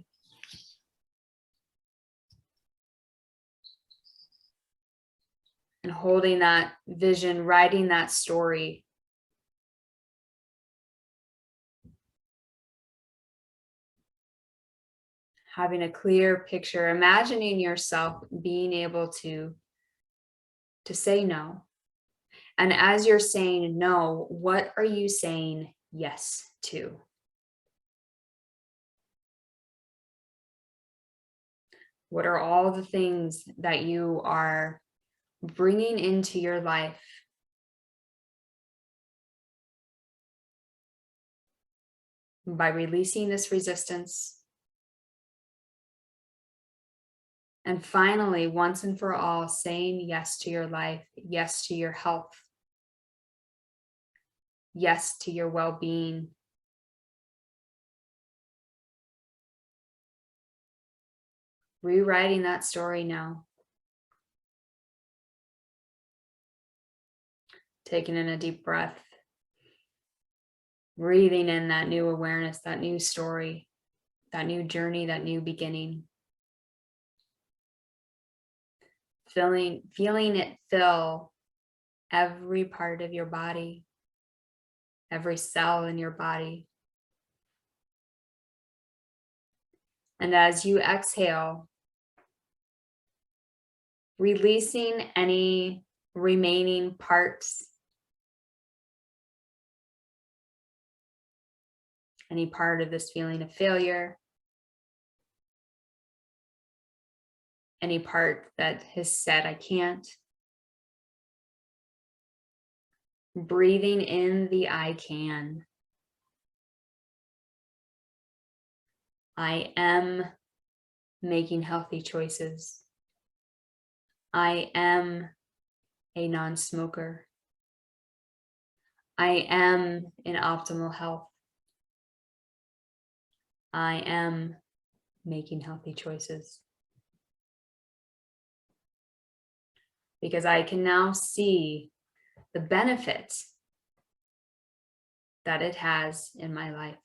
And holding that vision, writing that story. Having a clear picture, imagining yourself being able to say no. And as you're saying no, what are you saying yes to? What are all the things that you are bringing into your life by releasing this resistance? And finally, once and for all, saying yes to your life, yes to your health, yes to your well-being. Rewriting that story now. Taking in a deep breath. Breathing in that new awareness, that new story, that new journey, that new beginning. Feeling it fill every part of your body, every cell in your body. And as you exhale, releasing any remaining parts, any part of this feeling of failure, any part that has said, I can't. breathing in the I can. I am making healthy choices. I am a non-smoker. I am in optimal health. I am making healthy choices. Because I can now see the benefits that it has in my life.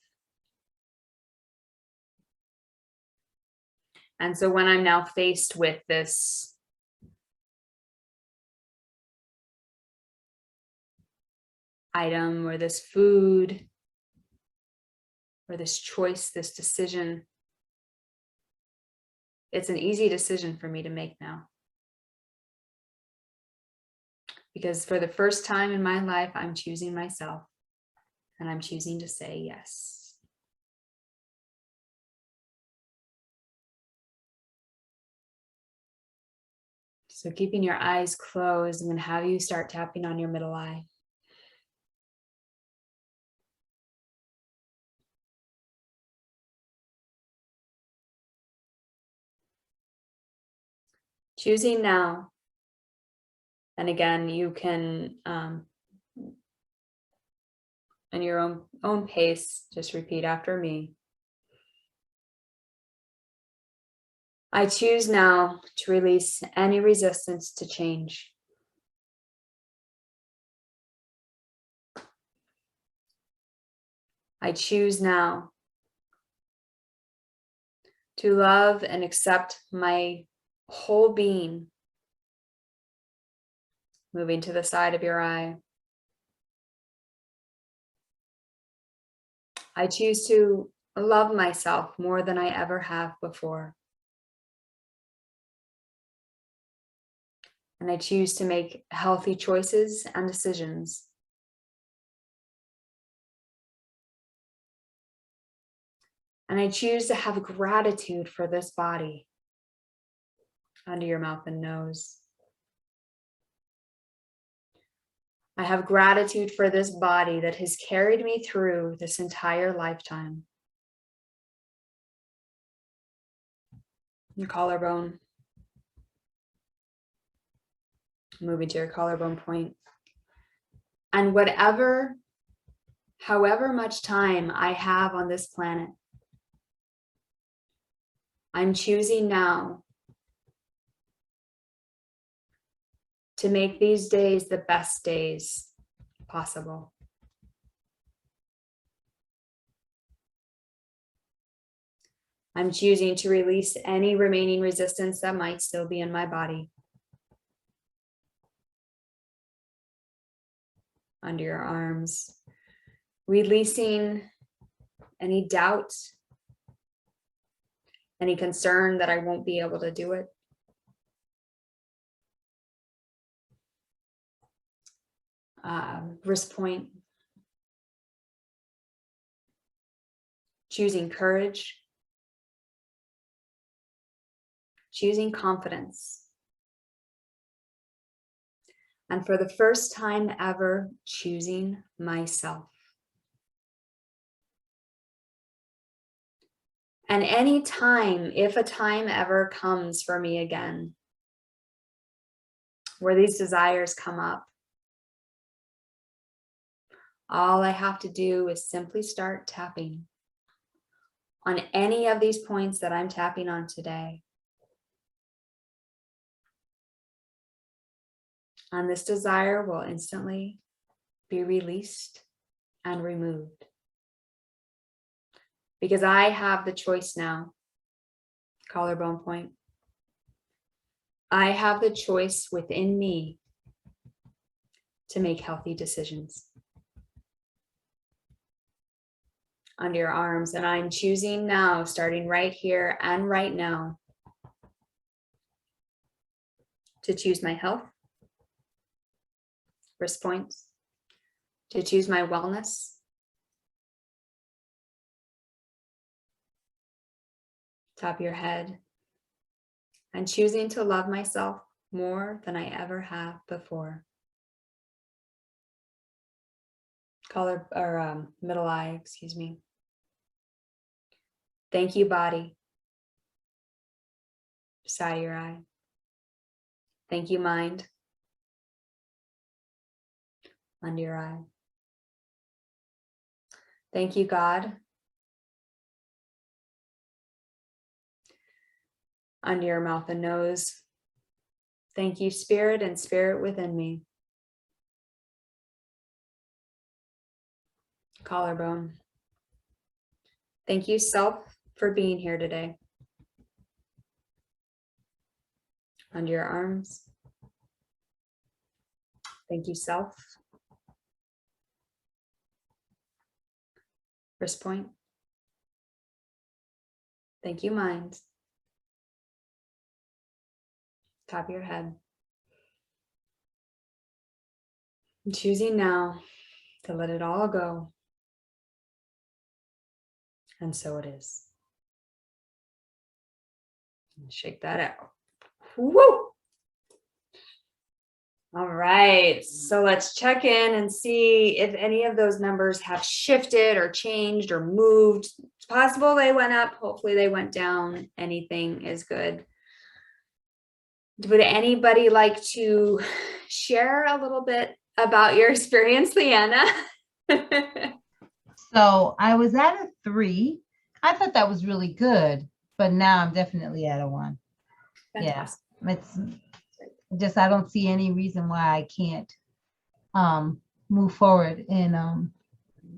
And so when I'm now faced with this item or this food or this choice, this decision, it's an easy decision for me to make now. Because for the first time in my life, I'm choosing myself and I'm choosing to say yes. So keeping your eyes closed, I'm going to have you start tapping on your middle eye. Choosing now. And again, you can, in your own pace, just repeat after me. I choose now to release any resistance to change. I choose now to love and accept my whole being. Moving to the side of your eye. I choose to love myself more than I ever have before. And I choose to make healthy choices and decisions. And I choose to have gratitude for this body. Under your mouth and nose. I have gratitude for this body that has carried me through this entire lifetime. Your collarbone. Moving to your collarbone point. And however much time I have on this planet, I'm choosing now to make these days the best days possible. I'm choosing to release any remaining resistance that might still be in my body. Under your arms, releasing any doubt, any concern that I won't be able to do it. Wrist point. Choosing courage. Choosing confidence. And for the first time ever, choosing myself. And any time, if a time ever comes for me again, where these desires come up, all I have to do is simply start tapping on any of these points that I'm tapping on today. And this desire will instantly be released and removed. Because I have the choice now, collarbone point. I have the choice within me to make healthy decisions. Under your arms, and I'm choosing now, starting right here and right now, to choose my health, wrist points, to choose my wellness, top of your head, and choosing to love myself more than I ever have before. Collar or middle eye, excuse me. Thank you, body. Side of your eye. Thank you, mind. Under your eye. Thank you, God. Under your mouth and nose. Thank you, spirit and spirit within me. Collarbone. Thank you, self, for being here today. Under your arms. Thank you, self. Wrist point. Thank you, mind. Top of your head. I'm choosing now to let it all go. And so it is. Shake that out. Woo! All right, so let's check in and see if any of those numbers have shifted or changed or moved. It's possible they went up, hopefully they went down. Anything is good. Would anybody like to share a little bit about your experience, Leanna? So I was at a 3. I thought that was really good, but now I'm definitely at a 1. Fantastic. Yeah, it's just, I don't see any reason why I can't move forward in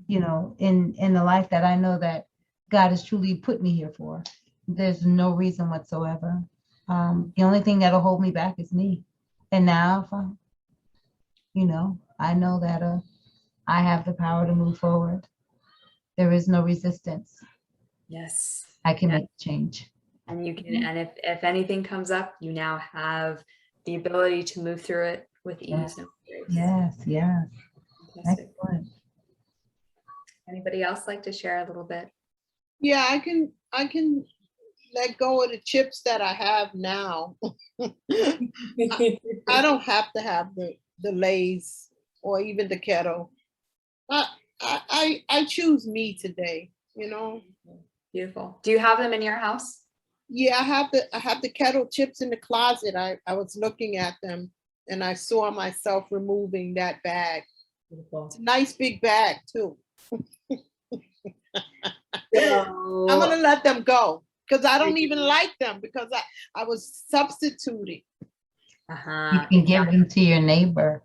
you know, in the life that I know that God has truly put me here for. There's no reason whatsoever. The only thing that'll hold me back is me. And now, if you know, I know that I have the power to move forward. There is no resistance. Yes. I can make change. And you can, and if anything comes up, you now have the ability to move through it with ease and grace. Yes, yes. Fantastic. Excellent. Anybody else like to share a little bit? Yeah, I can let go of the chips that I have now. I don't have to have the Lay's or even the kettle. I choose me today, you know. Beautiful. Do you have them in your house? Yeah, I have the kettle chips in the closet. I was looking at them and I saw myself removing that bag. Beautiful. It's a nice big bag too. So, I'm gonna let them go because I don't even like them because I was substituting. You can give them to your neighbor.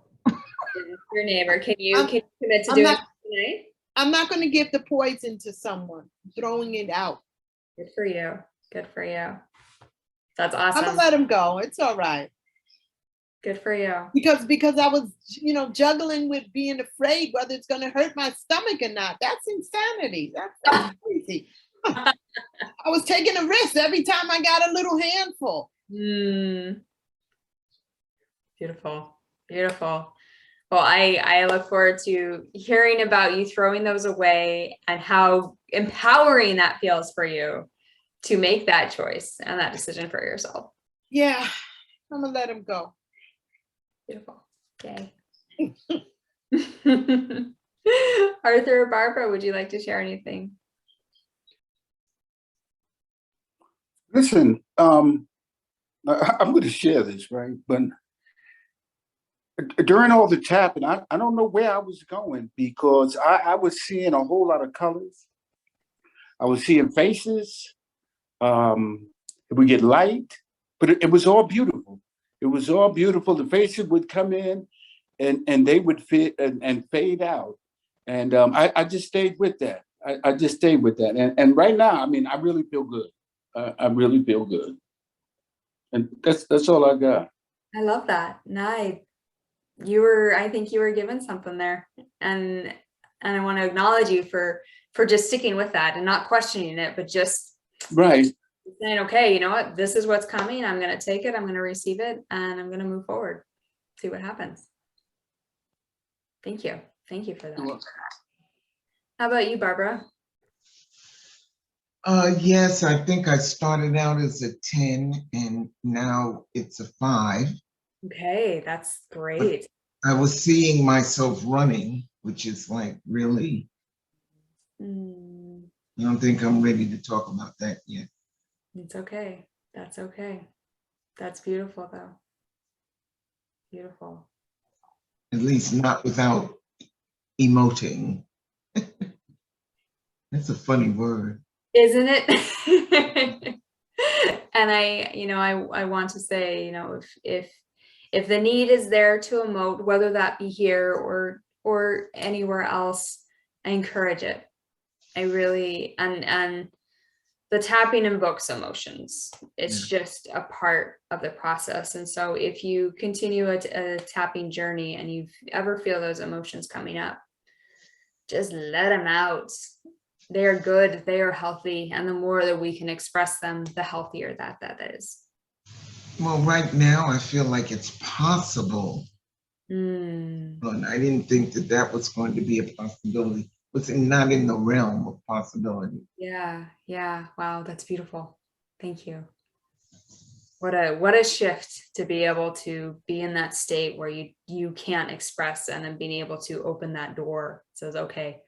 Your neighbor. Can you I'm- commit to I'm doing not- it tonight? I'm not gonna give the poison to someone, throwing it out. Good for you. Good for you. That's I'm awesome. gonna let them go. It's all right. Good for you. Because I was, you know, juggling with being afraid whether it's gonna hurt my stomach or not. That's insanity. That's crazy. I was taking a risk every time I got a little handful. Beautiful. Beautiful. Well, I look forward to hearing about you throwing those away and how empowering that feels for you to make that choice and that decision for yourself. Yeah, I'm gonna let them go. Beautiful. Okay. Arthur or Barbara, would you like to share anything? Listen, I'm going to share this, right? But during all the tapping, I don't know where I was going because I was seeing a whole lot of colors. I was seeing faces. It would get light, but it was all beautiful. It was all beautiful. The faces would come in and they would fit and fade out. And I just stayed with that. I just stayed with that. And right now, I mean, I really feel good. I really feel good. And that's all I got. I love that. No, I think you were given something there. And I want to acknowledge you for just sticking with that and not questioning it, but just Right. saying, okay, you know what, this is what's coming. I'm going to take it. I'm going to receive it and I'm going to move forward. See what happens. Thank you. Thank you for that. How about you, Barbara? Yes, I think I started out as a 10 and now it's a 5. Okay, that's great. I was seeing myself running which is like, really, Mm, I don't think I'm ready to talk about that yet. it's okay. That's okay. That's beautiful though. Beautiful. At least not without emoting. That's a funny word. Isn't it? And I want to say, if the need is there to emote, whether that be here or anywhere else, I encourage it. I really, and the tapping invokes emotions. It's just a part of the process. And so if you continue a tapping journey and you ever feel those emotions coming up, just let them out. They are good, they are healthy, and the more that we can express them, the healthier that is. Well, right now, I feel like it's possible, Mm, but I didn't think that that was going to be a possibility. It's not in the realm of possibility. yeah. Wow, that's beautiful. Thank you. What a shift to be able to be in that state where you can't express, and then being able to open that door. Says, okay,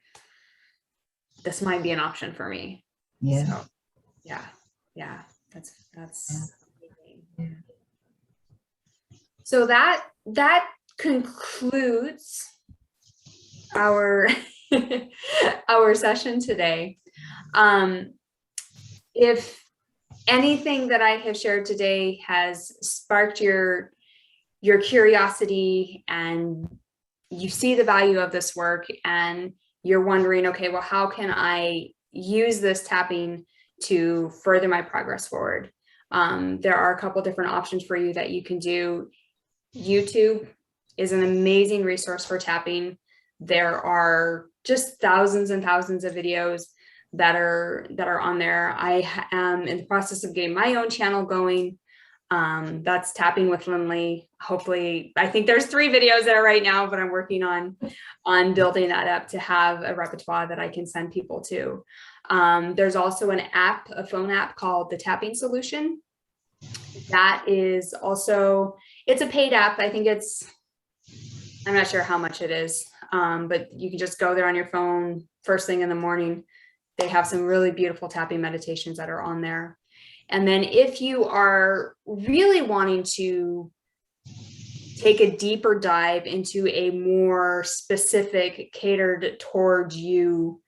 this might be an option for me. Yeah. So, yeah, that's amazing. So that concludes our our session today. If anything that I have shared today has sparked your curiosity and you see the value of this work and you're wondering, okay, well, how can I use this tapping to further my progress forward? There are a couple different options for you that you can do. YouTube is an amazing resource for tapping. There are just thousands and thousands of videos that are on there. I am in the process of getting my own channel going. That's Tapping with Lindley. Hopefully, I think there's 3 videos there right now, but I'm working on building that up to have a repertoire that I can send people to. There's also an app, a phone app called the Tapping Solution. That is also, it's a paid app. I think I'm not sure how much it is, but you can just go there on your phone first thing in the morning. They have some really beautiful tapping meditations that are on there. And then if you are really wanting to take a deeper dive into a more specific, catered towards you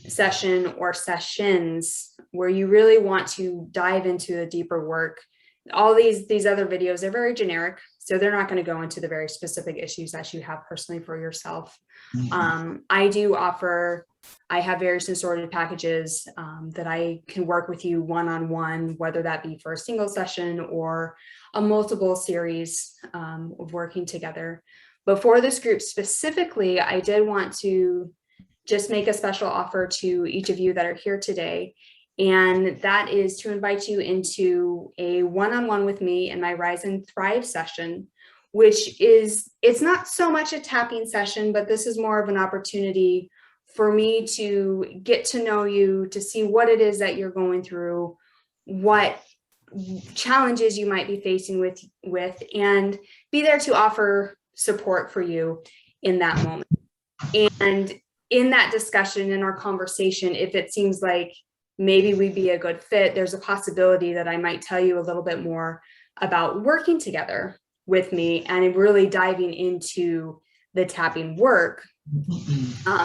session or sessions where you really want to dive into the deeper work, all these other videos are very generic. So they're not going to go into the very specific issues that you have personally for yourself. I have various assorted packages that I can work with you one-on-one, whether that be for a single session or a multiple series of working together. But for this group specifically, I did want to just make a special offer to each of you that are here today. And that is to invite you into a one-on-one with me in my Rise and Thrive session, which is, it's not so much a tapping session, but this is more of an opportunity for me to get to know you, to see what it is that you're going through, what challenges you might be facing with, and be there to offer support for you in that moment. And in that discussion, in our conversation, if it seems like maybe we'd be a good fit, there's a possibility that I might tell you a little bit more about working together with me and really diving into the tapping work,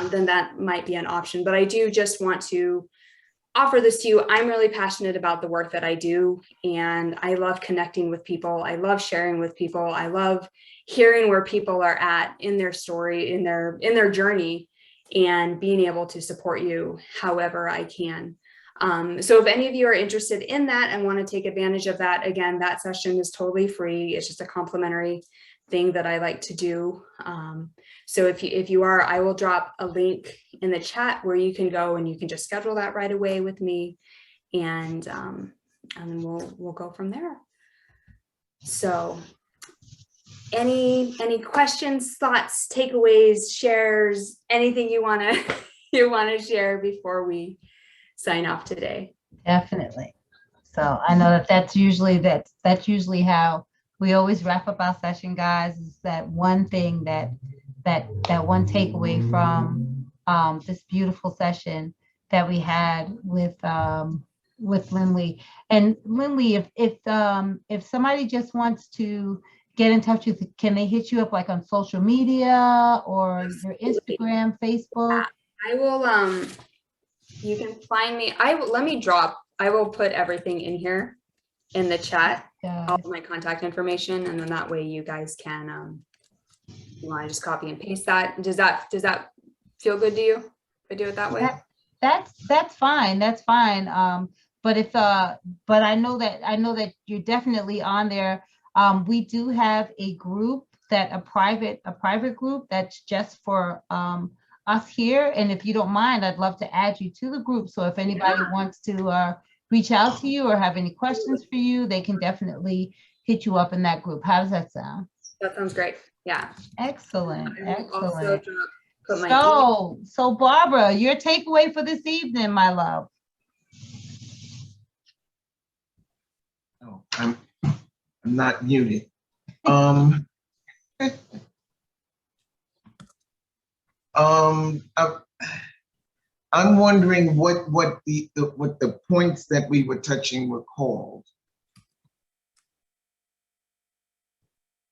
then that might be an option. But I do just want to offer this to you. I'm really passionate about the work that I do, and I love connecting with people. I love sharing with people. I love hearing where people are at in their story, in their journey, and being able to support you however I can. So if any of you are interested in that and want to take advantage of that, again, that session is totally free. It's just a complimentary thing that I like to do. So if you are, I will drop a link in the chat where you can go and you can just schedule that right away with me, and then we'll go from there. So any questions, thoughts, takeaways, shares, anything you want to share before we sign off today? Definitely. So I know that's usually how we always wrap up our session, guys, is that one thing that that one takeaway from this beautiful session that we had with Lindley. And Lindley, if somebody just wants to get in touch with you, can they hit you up like on social media or your Instagram, Facebook? I will, you can find me, I will put everything in here in the chat, all of my contact information, and then that way you guys can, you want to just copy and paste that. Does that feel good to you? If I do it that way? That's fine. That's fine. But I know that you're definitely on there. We do have a group a private group that's just for us here. And if you don't mind, I'd love to add you to the group. So if anybody wants to reach out to you or have any questions for you, they can definitely hit you up in that group. How does that sound? That sounds great. Yeah. Excellent. I will also Excellent. put my email. So Barbara, your takeaway for this evening, my love. Oh, I'm not muted. I'm wondering what the points that we were touching were called.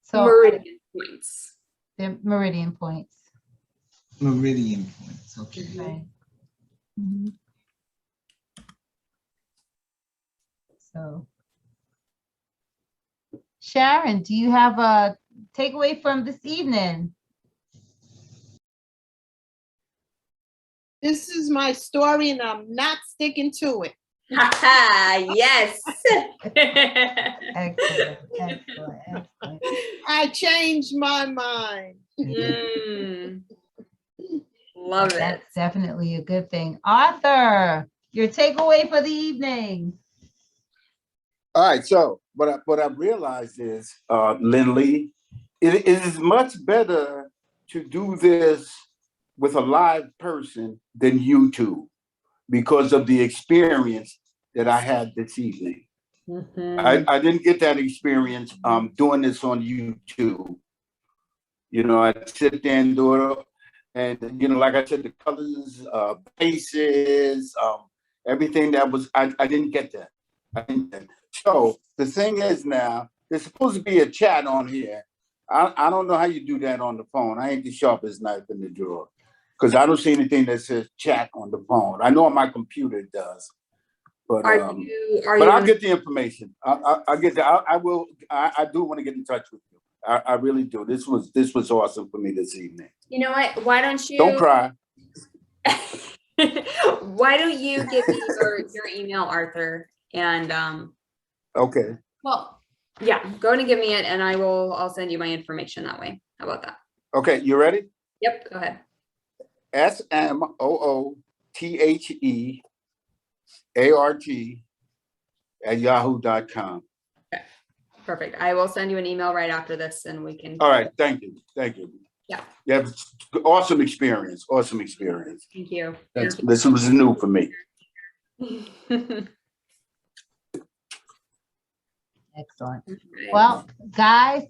So Meridian points. the meridian points. Meridian points, okay. Right. Mhm. So, Sharon, do you have a takeaway from this evening? This is my story and I'm not sticking to it. Yes. Excellent, excellent, excellent. I changed my mind. Mm. Love it. That's definitely a good thing. Arthur, your takeaway for the evening. All right, so what I've realized is, Lindley, it is much better to do this with a live person than YouTube because of the experience that I had this evening. Mhm. I didn't get that experience doing this on YouTube. You know, I sit there and do it, and like I said, the colors, faces, everything that was, I didn't get that. I didn't get that. So the thing is now, there's supposed to be a chat on here. I don't know how you do that on the phone. I ain't the sharpest knife in the drawer because I don't see anything that says chat on the phone. I know on my computer it does, but Are you I'll get the information. I get that. I will. I do want to get in touch with you. I really do. This was awesome for me this evening. You know what? Why don't you? Don't cry. Why don't you give me your email, Arthur? And Okay. well, yeah, go ahead and give me it, and I'll send you my information that way. How about that? Okay. You ready? Yep. Go ahead. SMOOTHEART@yahoo.com. Perfect. I will send you an email right after this, and we can. All right. Thank you. Thank you. Yeah. You have awesome experience. Awesome experience. Thank you. This was new for me. Excellent. Well, guys,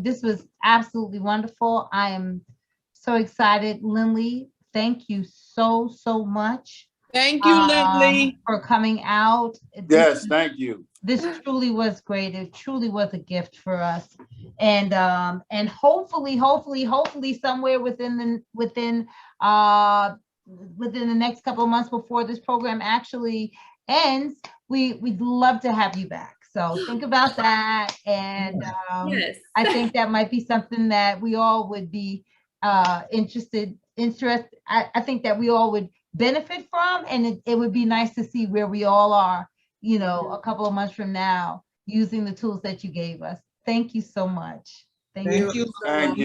this was absolutely wonderful. I am so excited. Lindley, thank you so much. Thank you, Lindley. For coming out. Yes, thank you. This truly was great. It truly was a gift for us. And hopefully somewhere within the next couple of months before this program actually ends, we'd love to have you back. So think about that. And Yes. I think that might be something that we all would be interested. I think that we all would benefit from, and it would be nice to see where we all are, a couple of months from now, using the tools that you gave us. Thank you so much. Thank you. Thank you.